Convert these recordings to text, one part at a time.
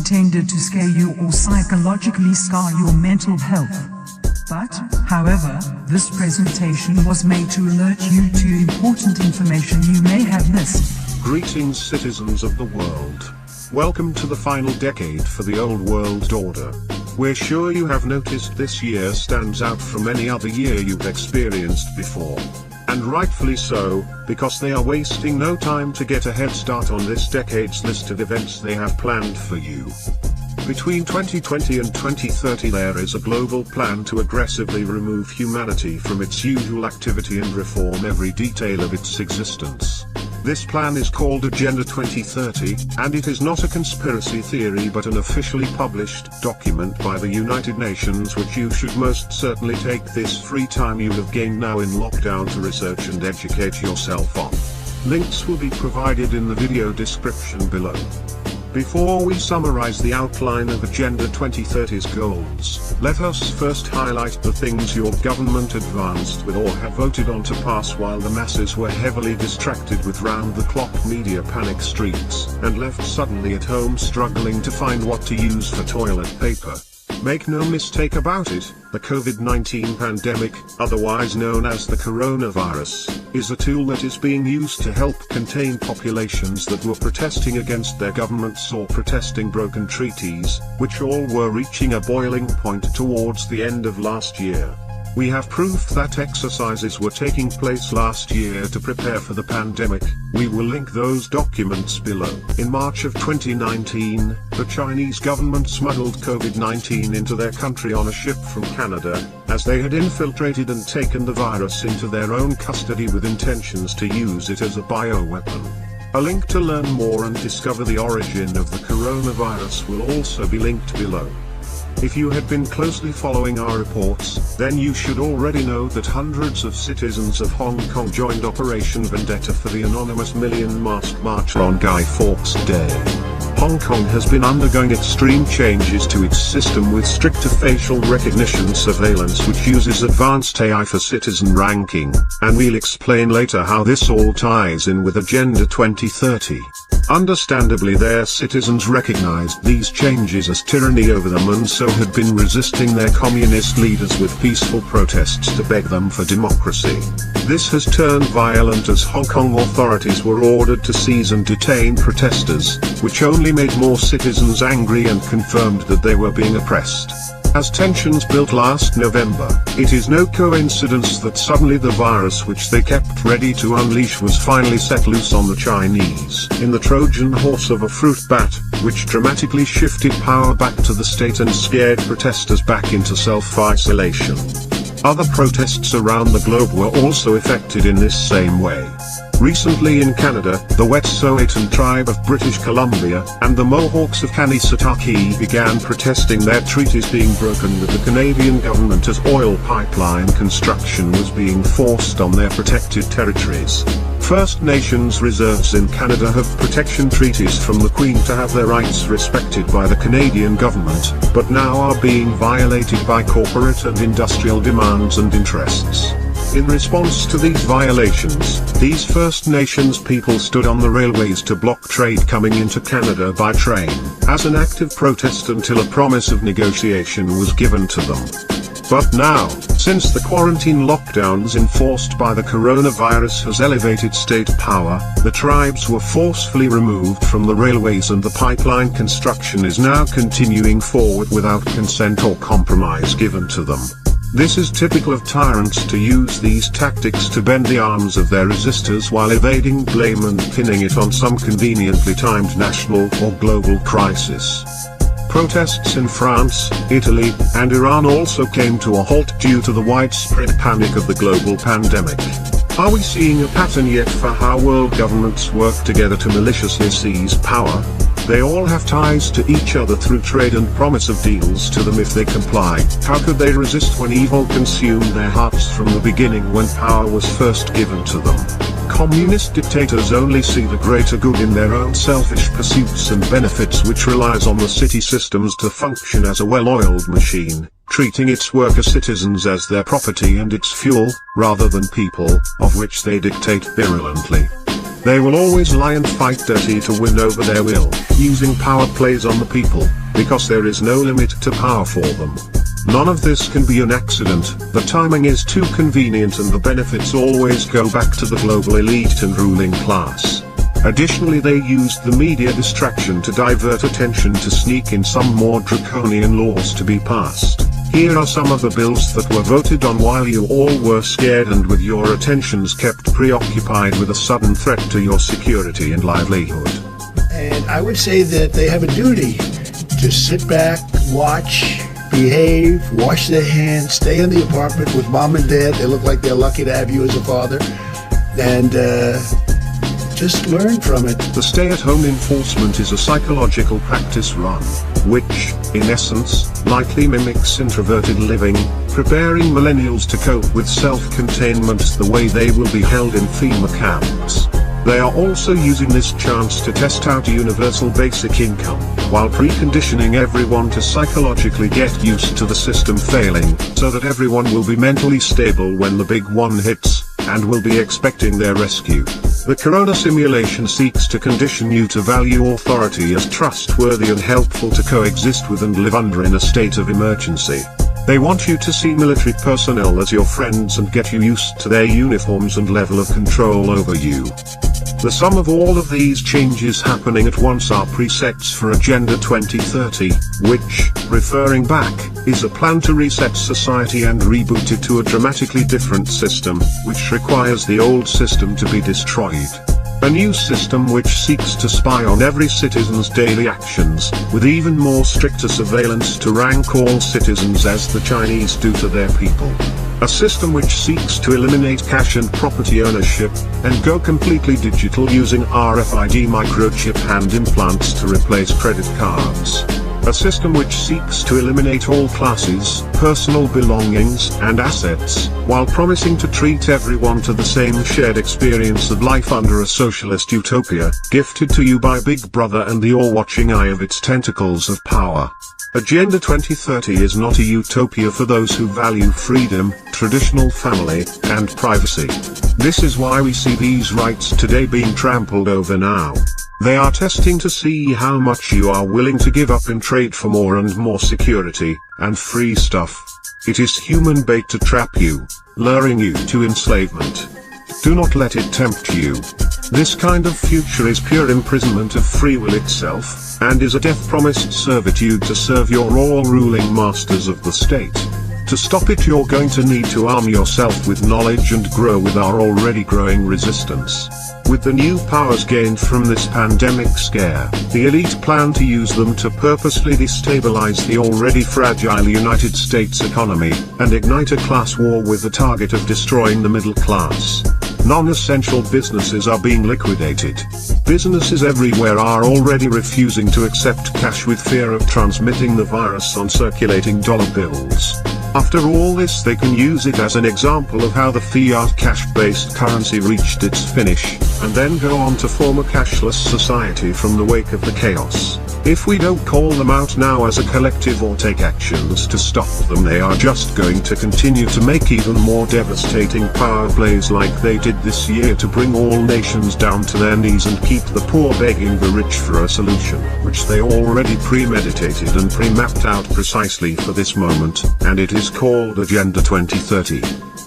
intended to scare you or psychologically scar your mental health. But, however, this presentation was made to alert you to important information you may have missed. Greetings, citizens of the world. Welcome to the final decade for the old world order. We're sure you have noticed this year stands out from any other year you've experienced before. And rightfully so, because they are wasting no time to get a head start on this decade's list of events they have planned for you. Between 2020 and 2030 there is a global plan to aggressively remove humanity from its usual activity and reform every detail of its existence. This plan is called Agenda 2030, and it is not a conspiracy theory but an officially published document by the United Nations which you should most certainly take this free time you have gained now in lockdown to research and educate yourself on. Links will be provided in the video description below. Before we summarize the outline of Agenda 2030's goals, let us first highlight the things your government advanced with or have voted on to pass while the masses were heavily distracted with round-the-clock media panic streaks, and left suddenly at home struggling to find what to use for toilet paper. Make no mistake about it, the COVID-19 pandemic, otherwise known as the coronavirus, is a tool that is being used to help contain populations that were protesting against their governments or protesting broken treaties, which all were reaching a boiling point towards the end of last year. We have proof that exercises were taking place last year to prepare for the pandemic. We will link those documents below. In March of 2019, the Chinese government smuggled COVID-19 into their country on a ship from Canada, as they had infiltrated and taken the virus into their own custody with intentions to use it as a bioweapon. A link to learn more and discover the origin of the coronavirus will also be linked below. If you had been closely following our reports, then you should already know that hundreds of citizens of Hong Kong joined Operation Vendetta for the anonymous Million Mask March on Guy Fawkes Day. Hong Kong has been undergoing extreme changes to its system with stricter facial recognition surveillance which uses advanced AI for citizen ranking, and we'll explain later how this all ties in with Agenda 2030. Understandably their citizens recognized these changes as tyranny over them and so had been resisting their communist leaders with peaceful protests to beg them for democracy. This has turned violent as Hong Kong authorities were ordered to seize and detain protesters, which only made more citizens angry and confirmed that they were being oppressed. As tensions built last November, it is no coincidence that suddenly the virus which they kept ready to unleash was finally set loose on the Chinese in the Trojan horse of a fruit bat, which dramatically shifted power back to the state and scared protesters back into self-isolation. Other protests around the globe were also affected in this same way. Recently in Canada, the Wet'suwet'en tribe of British Columbia, and the Mohawks of Kanesatake began protesting their treaties being broken with the Canadian government as oil pipeline construction was being forced on their protected territories. First Nations reserves in Canada have protection treaties from the Queen to have their rights respected by the Canadian government, but now are being violated by corporate and industrial demands and interests. In response to these violations, these First Nations people stood on the railways to block trade coming into Canada by train, as an active protest until a promise of negotiation was given to them. But now, since the quarantine lockdowns enforced by the coronavirus has elevated state power, the tribes were forcefully removed from the railways and the pipeline construction is now continuing forward without consent or compromise given to them. This is typical of tyrants to use these tactics to bend the arms of their resistors while evading blame and pinning it on some conveniently timed national or global crisis. Protests in France, Italy, and Iran also came to a halt due to the widespread panic of the global pandemic. Are we seeing a pattern yet for how world governments work together to maliciously seize power? They all have ties to each other through trade and promise of deals to them if they comply. How could they resist when evil consumed their hearts from the beginning when power was first given to them? Communist dictators only see the greater good in their own selfish pursuits and benefits, which relies on the city systems to function as a well-oiled machine, treating its worker citizens as their property and its fuel, rather than people, of which they dictate virulently. They will always lie and fight dirty to win over their will, using power plays on the people, because there is no limit to power for them. None of this can be an accident, the timing is too convenient and the benefits always go back to the global elite and ruling class. Additionally, they used the media distraction to divert attention to sneak in some more draconian laws to be passed. Here are some of the bills that were voted on while you all were scared and with your attentions kept preoccupied with a sudden threat to your security and livelihood. And I would say that they have a duty to sit back, watch, behave, wash their hands, stay in the apartment with mom and dad. They look like they're lucky to have you as a father. And just learn from it. The stay-at-home enforcement is a psychological practice run, which, in essence, lightly mimics introverted living, preparing millennials to cope with self-containment the way they will be held in FEMA camps. They are also using this chance to test out universal basic income, while preconditioning everyone to psychologically get used to the system failing, so that everyone will be mentally stable when the big one hits, and will be expecting their rescue. The Corona simulation seeks to condition you to value authority as trustworthy and helpful to coexist with and live under in a state of emergency. They want you to see military personnel as your friends and get you used to their uniforms and level of control over you. The sum of all of these changes happening at once are presets for Agenda 2030, which, referring back, is a plan to reset society and reboot it to a dramatically different system, which requires the old system to be destroyed. A new system which seeks to spy on every citizen's daily actions, with even more stricter surveillance to rank all citizens as the Chinese do to their people. A system which seeks to eliminate cash and property ownership, and go completely digital using RFID microchip hand implants to replace credit cards. A system which seeks to eliminate all classes, personal belongings, and assets, while promising to treat everyone to the same shared experience of life under a socialist utopia, gifted to you by Big Brother and the all-watching eye of its tentacles of power. Agenda 2030 is not a utopia for those who value freedom, traditional family, and privacy. This is why we see these rights today being trampled over now. They are testing to see how much you are willing to give up in trade for more and more security, and free stuff. It is human bait to trap you, luring you to enslavement. Do not let it tempt you. This kind of future is pure imprisonment of free will itself, and is a death-promised servitude to serve your all-ruling masters of the state. To stop it, you're going to need to arm yourself with knowledge and grow with our already growing resistance. With the new powers gained from this pandemic scare, the elite plan to use them to purposely destabilize the already fragile United States economy, and ignite a class war with the target of destroying the middle class. Non-essential businesses are being liquidated. Businesses everywhere are already refusing to accept cash with fear of transmitting the virus on circulating dollar bills. After all this, they can use it as an example of how the fiat cash-based currency reached its finish, and then go on to form a cashless society from the wake of the chaos. If we don't call them out now as a collective or take actions to stop them, they are just going to continue to make even more devastating power plays like they did this year to bring all nations down to their knees and keep the poor begging the rich for a solution, which they already premeditated and pre-mapped out precisely for this moment, and it is called Agenda 2030.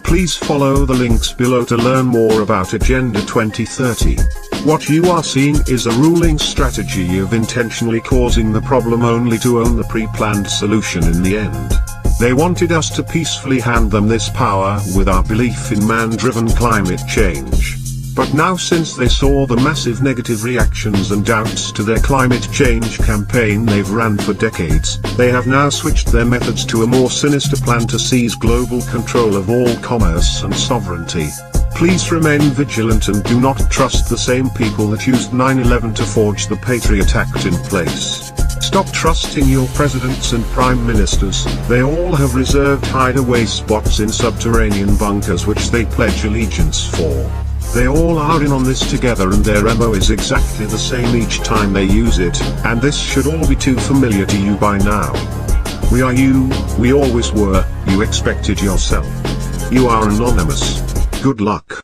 Please follow the links below to learn more about Agenda 2030. What you are seeing is a ruling strategy of intentionally causing the problem only to own the pre-planned solution in the end. They wanted us to peacefully hand them this power with our belief in man-driven climate change. But now, since they saw the massive negative reactions and doubts to their climate change campaign they've ran for decades, they have now switched their methods to a more sinister plan to seize global control of all commerce and sovereignty. Please remain vigilant and do not trust the same people that used 9/11 to forge the Patriot Act in place. Stop trusting your presidents and prime ministers. They all have reserved hideaway spots in subterranean bunkers which they pledge allegiance for. They all are in on this together, and their MO is exactly the same each time they use it, and this should all be too familiar to you by now. We are you, we always were, you expected yourself. You are anonymous. Good luck.